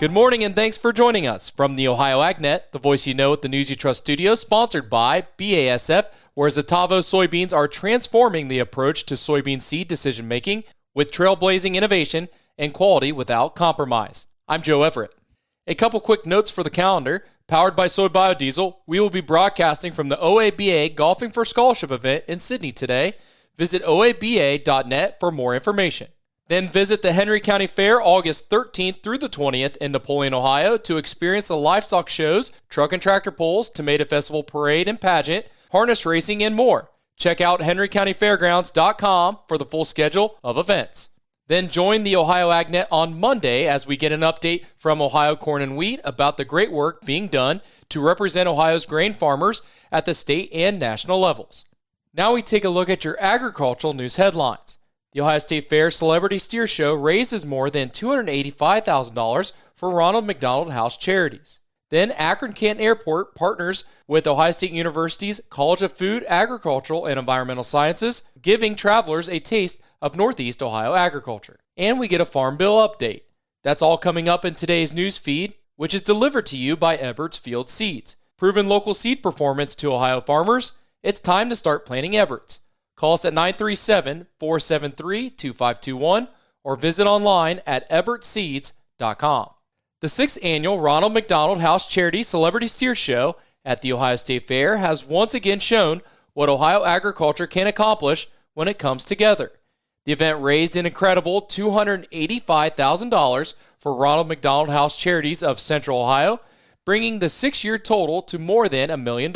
Good morning and thanks for joining us from the Ohio AgNet, the voice you know at the News You Trust studio, sponsored by BASF, where Zetavo soybeans are transforming the approach to soybean seed decision making with trailblazing innovation and quality without compromise. I'm Joe Everett. A couple quick notes for the calendar. Powered by Soy Biodiesel, we will be broadcasting from the OABA Golfing for Scholarship event in Sydney today. Visit oaba.net for more information. Then visit the Henry County Fair August 13th through the 20th in Napoleon, Ohio to experience the livestock shows, truck and tractor pulls, tomato festival parade and pageant, harness racing, and more. Check out henrycountyfairgrounds.com for the full schedule of events. Then join the Ohio AgNet on Monday as we get an update from Ohio Corn and Wheat about the great work being done to represent Ohio's grain farmers at the state and national levels. Now we take a look at your agricultural news headlines. The Ohio State Fair Celebrity Steer Show raises more than $285,000 for Ronald McDonald House Charities. Then Akron-Canton Airport partners with Ohio State University's College of Food, Agricultural, and Environmental Sciences, giving travelers a taste of Northeast Ohio agriculture. And we get a Farm Bill update. That's all coming up in today's news feed, which is delivered to you by Ebert's Field Seeds. Proven local seed performance to Ohio farmers. It's time to start planting Ebert's. Call us at 937-473-2521 or visit online at ebertseeds.com. The 6th annual Ronald McDonald House Charity Celebrity Steer Show at the Ohio State Fair has once again shown what Ohio agriculture can accomplish when it comes together. The event raised an incredible $285,000 for Ronald McDonald House Charities of Central Ohio, bringing the 6-year total to more than $1 million.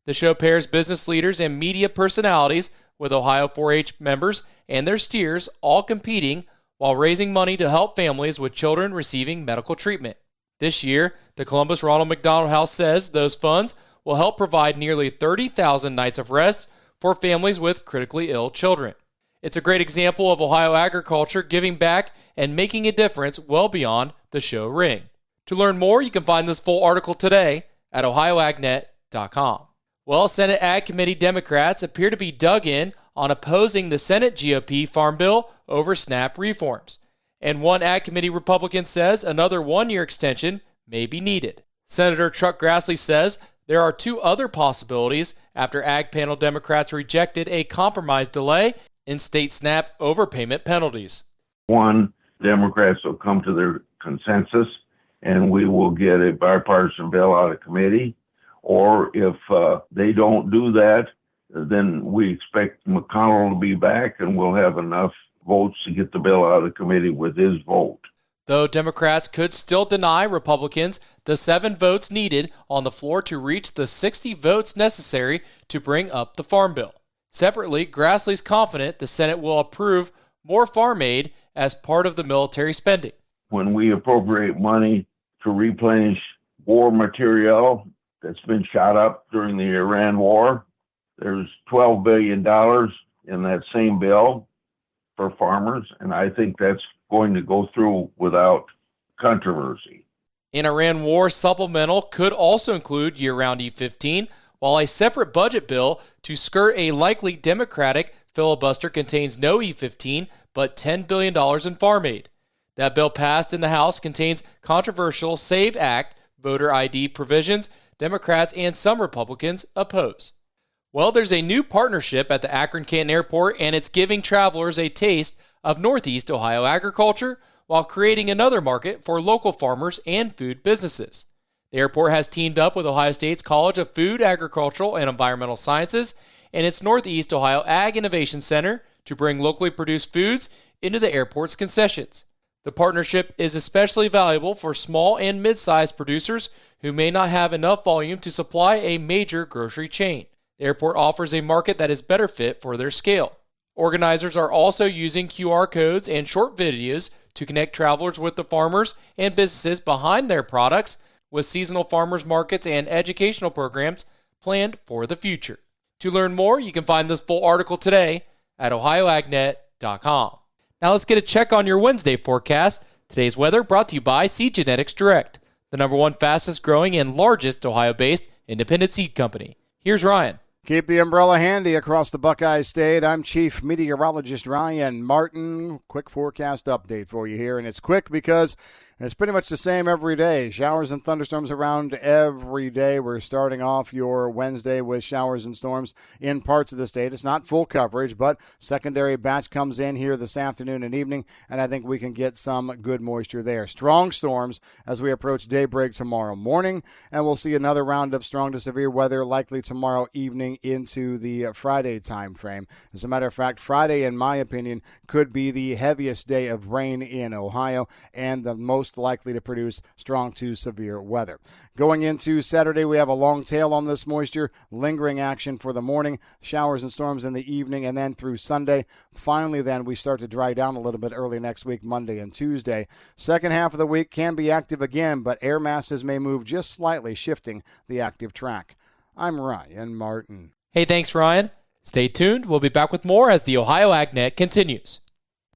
The show pairs business leaders and media personalities with Ohio 4-H members and their steers, all competing while raising money to help families with children receiving medical treatment. This year, the Columbus Ronald McDonald House says those funds will help provide nearly 30,000 nights of rest for families with critically ill children. It's a great example of Ohio agriculture giving back and making a difference well beyond the show ring. To learn more, you can find this full article today at ohioagnet.com. Well, Senate Ag Committee Democrats appear to be dug in on opposing the Senate GOP Farm Bill over SNAP reforms. And one Ag Committee Republican says another one-year extension may be needed. Senator Chuck Grassley says there are two other possibilities after Ag panel Democrats rejected a compromise delay in state SNAP overpayment penalties. One, Democrats will come to their consensus and we will get a bipartisan bill out of committee. Or if they don't do that, then we expect McConnell to be back and we'll have enough votes to get the bill out of committee with his vote. Though Democrats could still deny Republicans the 7 votes needed on the floor to reach the 60 votes necessary to bring up the Farm Bill. Separately, Grassley's confident the Senate will approve more farm aid as part of the military spending. When we appropriate money to replenish war material that's been shot up during the Iran war, there's $12 billion in that same bill for farmers, and I think that's going to go through without controversy. An Iran war supplemental could also include year-round E15, while a separate budget bill to skirt a likely Democratic filibuster contains no E15 but $10 billion in farm aid. That bill passed in the House contains controversial SAVE Act voter ID provisions Democrats and some Republicans oppose. Well, there's a new partnership at the Akron-Canton Airport, and it's giving travelers a taste of Northeast Ohio agriculture while creating another market for local farmers and food businesses. The airport has teamed up with Ohio State's College of Food, Agricultural, and Environmental Sciences and its Northeast Ohio Ag Innovation Center to bring locally produced foods into the airport's concessions. The partnership is especially valuable for small and mid-sized producers who may not have enough volume to supply a major grocery chain. The airport offers a market that is better fit for their scale. Organizers are also using QR codes and short videos to connect travelers with the farmers and businesses behind their products, with seasonal farmers markets and educational programs planned for the future. To learn more, you can find this full article today at ohioagnet.com. Now let's get a check on your Wednesday forecast. Today's weather brought to you by Seed Genetics Direct, the #1 fastest growing and largest Ohio-based independent seed company. Here's Ryan. Keep the umbrella handy across the Buckeye State. I'm Chief Meteorologist Ryan Martin. Quick forecast update for you here, and it's quick because it's pretty much the same every day. Showers and thunderstorms around every day. We're starting off your Wednesday with showers and storms in parts of the state. It's not full coverage, but secondary batch comes in here this afternoon and evening, and I think we can get some good moisture there. Strong storms as we approach daybreak tomorrow morning, and we'll see another round of strong to severe weather likely tomorrow evening into the Friday time frame. As a matter of fact, Friday, in my opinion, could be the heaviest day of rain in Ohio and the most likely to produce strong to severe weather. Going into Saturday, we have a long tail on this moisture, lingering action for the morning, showers and storms in the evening, and then through Sunday. Finally, then, we start to dry down a little bit early next week, Monday and Tuesday. Second half of the week can be active again, but air masses may move just slightly, shifting the active track. I'm Ryan Martin. Hey, thanks, Ryan. Stay tuned. We'll be back with more as the Ohio AgNet continues.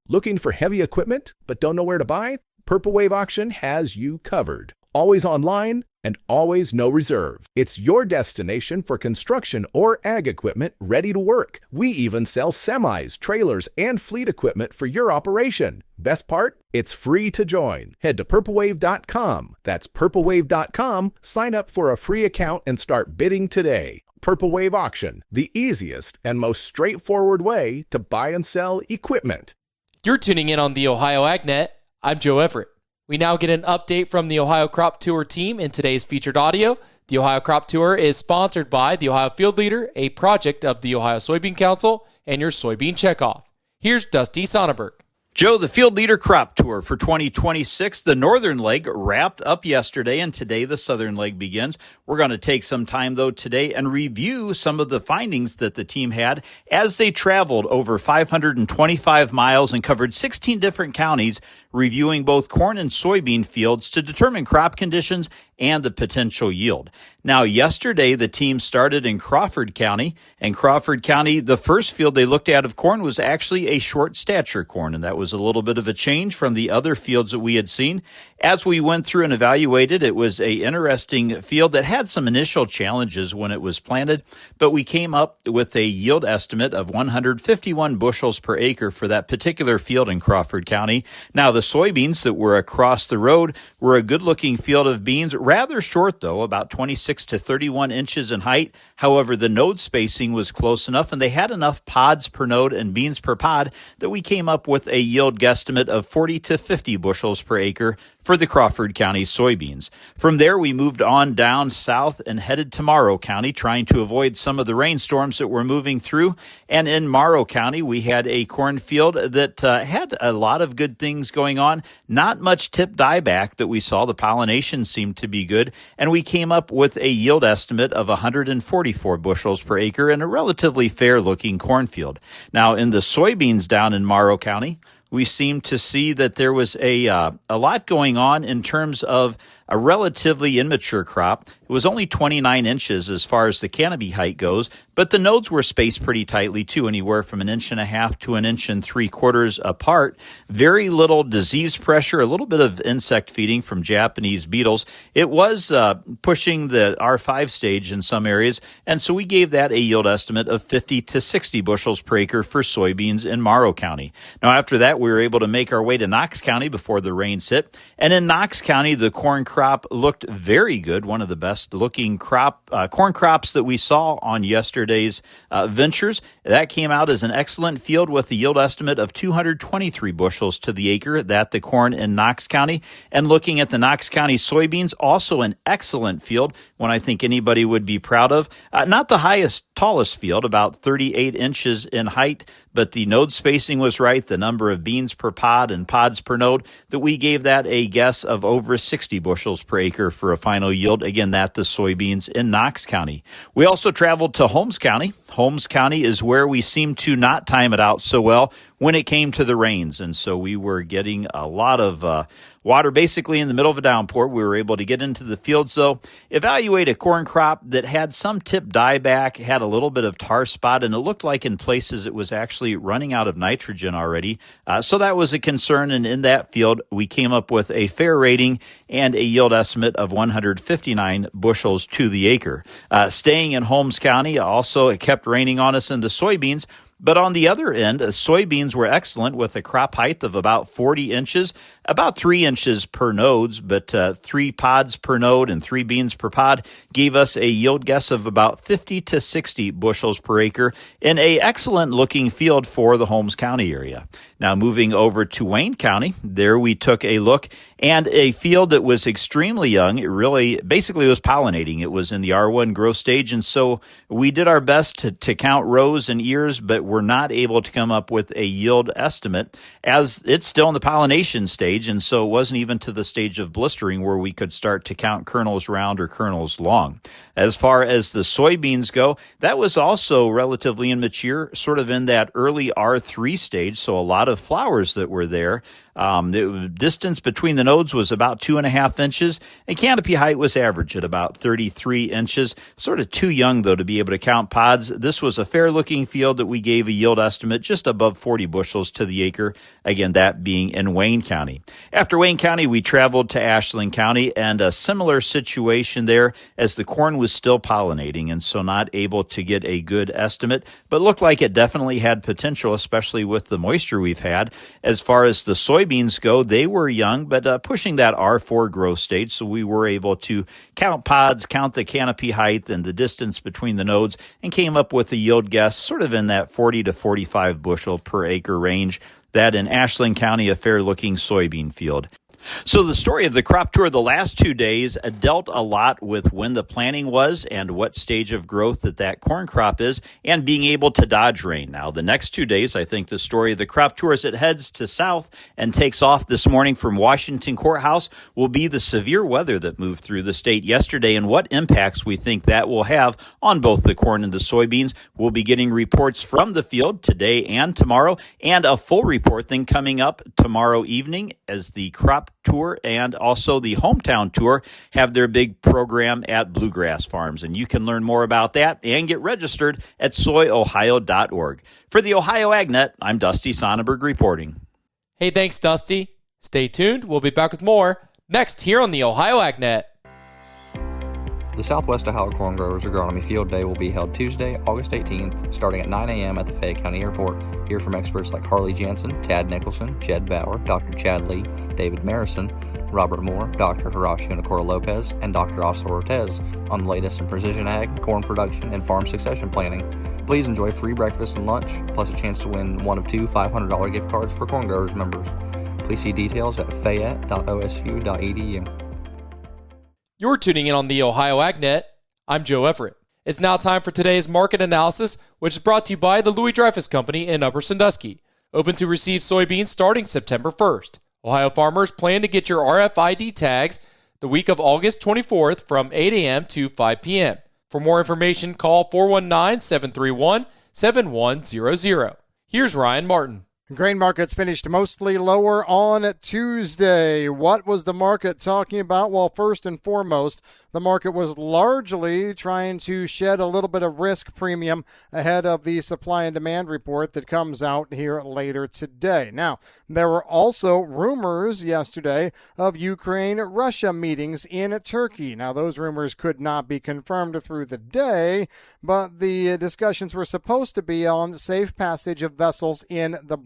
Looking for heavy equipment but don't know where to buy? Purple Wave Auction has you covered. Always online and always no reserve. It's your destination for construction or ag equipment ready to work. We even sell semis, trailers, and fleet equipment for your operation. Best part? It's free to join. Head to purplewave.com. That's purplewave.com. Sign up for a free account and start bidding today. Purple Wave Auction, the easiest and most straightforward way to buy and sell equipment. You're tuning in on the Ohio AgNet. I'm Joe Everett. We now get an update from the Ohio Crop Tour team in today's featured audio. The Ohio Crop Tour is sponsored by the Ohio Field Leader, a project of the Ohio Soybean Council, and your soybean checkoff. Here's Dusty Sonnenberg. Joe, the Field Leader Crop Tour for 2026, the northern leg wrapped up yesterday, and today the southern leg begins. We're going to take some time, though, today and review some of the findings that the team had as they traveled over 525 miles and covered 16 different counties, reviewing both corn and soybean fields to determine crop conditions and the potential yield. Now, yesterday, the team started in Crawford County, and Crawford County, the first field they looked at of corn was actually a short stature corn, and that was a little bit of a change from the other fields that we had seen. As we went through and evaluated, it was a interesting field that had some initial challenges when it was planted, but we came up with a yield estimate of 151 bushels per acre for that particular field in Crawford County. Now, the soybeans that were across the road were a good-looking field of beans, rather short, though, about 26 to 31 inches in height. However, the node spacing was close enough, and they had enough pods per node and beans per pod that we came up with a yield guesstimate of 40 to 50 bushels per acre for the Crawford County soybeans. From there, we moved on down south and headed to Morrow County, trying to avoid some of the rainstorms that were moving through. And in Morrow County, we had a cornfield that had a lot of good things going on. Not much tip dieback that we saw. The pollination seemed to be good. And we came up with a yield estimate of 144 bushels per acre in a relatively fair-looking cornfield. Now, in the soybeans down in Morrow County, we seem to see that there was a lot going on in terms of a relatively immature crop. It was only 29 inches as far as the canopy height goes, but the nodes were spaced pretty tightly too, anywhere from 1.5 inches to 1.75 inches apart. Very little disease pressure, a little bit of insect feeding from Japanese beetles. It was pushing the R5 stage in some areas, and so we gave that a yield estimate of 50 to 60 bushels per acre for soybeans in Morrow County. Now, after that, we were able to make our way to Knox County before the rains hit, and in Knox County, the corn crop looked very good, one of the best looking corn crops that we saw on yesterday's ventures. That came out as an excellent field with a yield estimate of 223 bushels to the acre, that the corn in Knox County. And looking at the Knox County soybeans, also an excellent field, one I think anybody would be proud of. Not the tallest field, about 38 inches in height, but the node spacing was right, the number of beans per pod and pods per node, that we gave that a guess of over 60 bushels per acre for a final yield. Again, that the soybeans in Knox County. We also traveled to Holmes County Holmes County is where we seemed to not time it out so well when it came to the rains. And so we were getting a lot of water basically in the middle of a downpour. We were able to get into the fields, though, evaluate a corn crop that had some tip dieback, had a little bit of tar spot, and it looked like in places it was actually running out of nitrogen already. So that was a concern, and in that field, we came up with a fair rating and a yield estimate of 159 bushels to the acre. Staying in Holmes County, also it kept raining on us in the soybeans. But on the other end, soybeans were excellent with a crop height of about 40 inches, about 3 inches per nodes, but 3 pods per node and 3 beans per pod gave us a yield guess of about 50 to 60 bushels per acre in a excellent looking field for the Holmes County area. Now moving over to Wayne County, there we took a look and a field that was extremely young. It really basically was pollinating. It was in the R1 growth stage, and so we did our best to count rows and ears, but we're not able to come up with a yield estimate as it's still in the pollination stage, and so it wasn't even to the stage of blistering where we could start to count kernels round or kernels long. As far as the soybeans go, that was also relatively immature, sort of in that early R3 stage, so a lot of flowers that were there. The distance between the nodes was about 2.5 inches, and canopy height was average at about 33 inches. Sort of too young, though, to be able to count pods. This was a fair-looking field that we gave a yield estimate just above 40 bushels to the acre, again, that being in Wayne County. After Wayne County, we traveled to Ashland County, and a similar situation there as the corn was still pollinating, and so not able to get a good estimate, but looked like it definitely had potential, especially with the moisture we've had. As far as the soybeans go, they were young, but pushing that R4 growth stage, so we were able to count pods, count the canopy height and the distance between the nodes, and came up with a yield guess sort of in that 40 to 45 bushel per acre range. That in Ashland County, a fair-looking soybean field. So the story of the crop tour the last 2 days dealt a lot with when the planting was and what stage of growth that corn crop is and being able to dodge rain. Now, the next 2 days, I think the story of the crop tour as it heads to south and takes off this morning from Washington Courthouse will be the severe weather that moved through the state yesterday and what impacts we think that will have on both the corn and the soybeans. We'll be getting reports from the field today and tomorrow, and a full report then coming up tomorrow evening as the crop tour and also the hometown tour have their big program at Bluegrass Farms. And you can learn more about that and get registered at soyohio.org. For the Ohio AgNet, I'm Dusty Sonnenberg reporting. Hey, thanks, Dusty. Stay tuned. We'll be back with more next here on the Ohio AgNet. The Southwest Ohio Corn Growers Agronomy Field Day will be held Tuesday, August 18th, starting at 9 a.m. at the Fayette County Airport. Hear from experts like Harley Jansen, Tad Nicholson, Jed Bauer, Dr. Chad Lee, David Marison, Robert Moore, Dr. Horacio Nicora Lopez, and Dr. Oscar Ortez on the latest in precision ag, corn production, and farm succession planning. Please enjoy free breakfast and lunch, plus a chance to win one of 2 $500 gift cards for Corn Growers members. Please see details at fayette.osu.edu. You're tuning in on the Ohio AgNet. I'm Joe Everett. It's now time for today's market analysis, which is brought to you by the Louis Dreyfus Company in Upper Sandusky. Open to receive soybeans starting September 1st. Ohio farmers plan to get your RFID tags the week of August 24th from 8 a.m. to 5 p.m. For more information, call 419-731-7100. Here's Ryan Martin. Grain markets finished mostly lower on Tuesday. What was the market talking about? Well, first and foremost, the market was largely trying to shed a little bit of risk premium ahead of the supply and demand report that comes out here later today. Now, there were also rumors yesterday of Ukraine-Russia meetings in Turkey. Now, those rumors could not be confirmed through the day, but the discussions were supposed to be on safe passage of vessels in the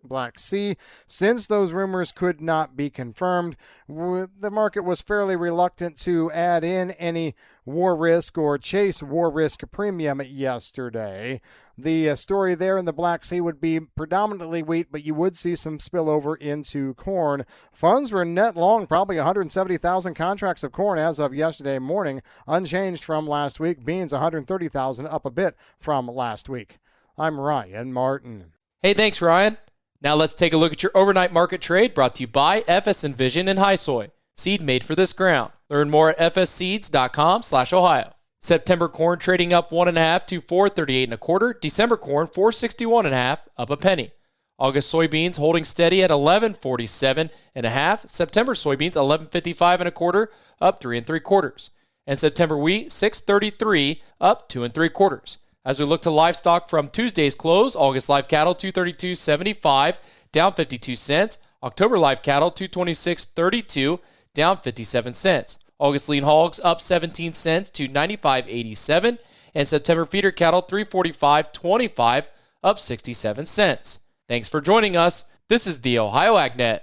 Black Sea. Since those rumors could not be confirmed, the market was fairly reluctant to add in any war risk or chase war risk premium yesterday. The story there in the Black Sea would be predominantly wheat, but you would see some spillover into corn. Funds were net long, probably 170,000 contracts of corn as of yesterday morning, unchanged from last week. Beans, 130,000, up a bit from last week. I'm Ryan Martin. Hey, thanks, Ryan. Now let's take a look at your overnight market trade brought to you by FS Envision and High Soy, seed made for this ground. Learn more at fsseeds.com/Ohio. September corn trading up 1.5 to $4.3825. December corn $4.61.5, up a penny. August soybeans holding steady at $11.47.5. September soybeans $11.5525, up 3 3/4. And September wheat $6.33, up 2 3/4. As we look to livestock from Tuesday's close, August live cattle $232.75, down 52 cents. October live cattle $226.32, down 57 cents. August lean hogs up 17 cents to $95.87, and September feeder cattle $345.25, up 67 cents. Thanks for joining us. This is the Ohio AgNet.